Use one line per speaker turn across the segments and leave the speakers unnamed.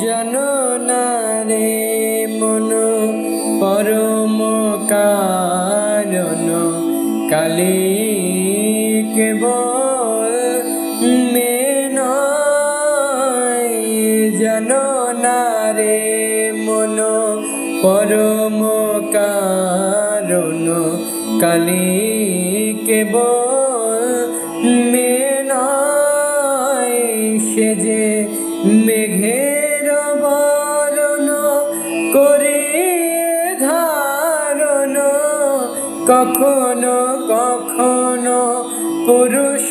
জানো না রে মন পরম কারণ কালী কেবল মেন জানো না রে মন পরম কারণ কালী কেবল মেন সে যে মেঘের বরণ করে ধারণ কখনো কখনো পুরুষ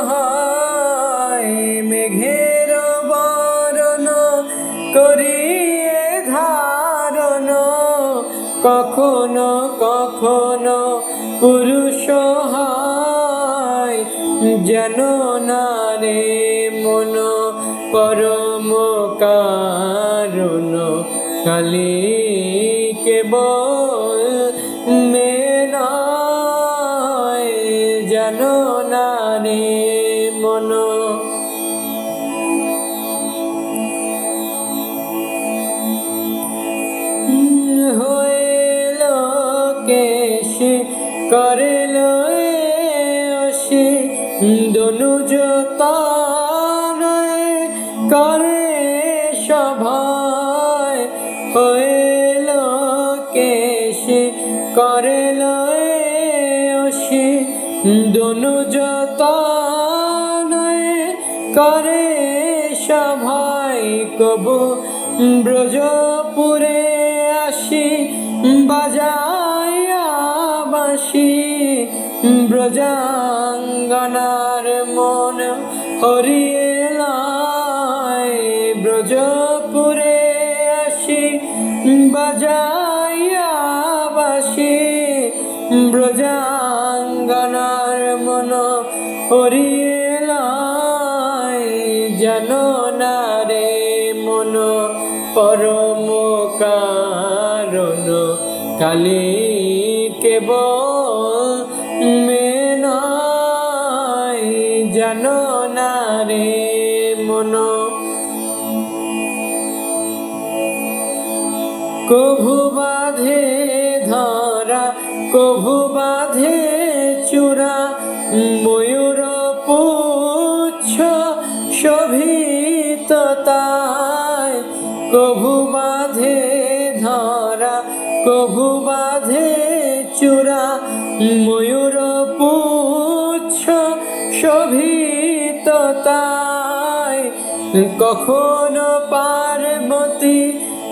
হয় মেঘের বরণ করে ধারণ কখনো কখনো পুরুষ হয় জানো না রে মন পরম কারণ কালী কেবল মেন জানো না রে মন হইল কেশ করিল সে দনুজ করে সভায় হইল কেশ করিল সে দনুজ করে সভায় কবু ব্রজপুরে আসি বাজায়া বাঁশি ব্রজাঙ্গনার মন হরিয়ে লাই ব্রজপুরে আসি বাজায়া বাঁশি ব্রজাঙ্গনার মন হরিয়ে লাই জানো না রে মন পরম কারণ কালী কেবল মেন জানো না রে মন কভু বাঁধে ধরা কভু বাঁধে চূড়া ময়ূর পুচ্ছ শোভিত তাই কভু বাঁধে ধরা কভু বাঁধে চূড়া ময়ূর পুচ্ছ শোভিত তাই কখনো পার্বতী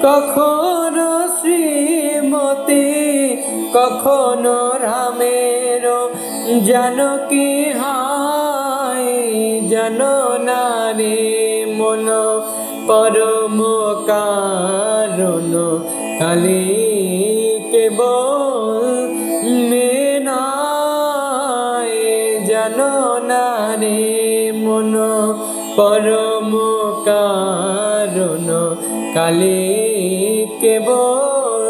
কখনো শ্রীমতী কখনো রামের জানকী হয় জানো না রে মন পরম কারণ কালী কেবল মেন জানো না রে মন পরম কারণ কালী কেবল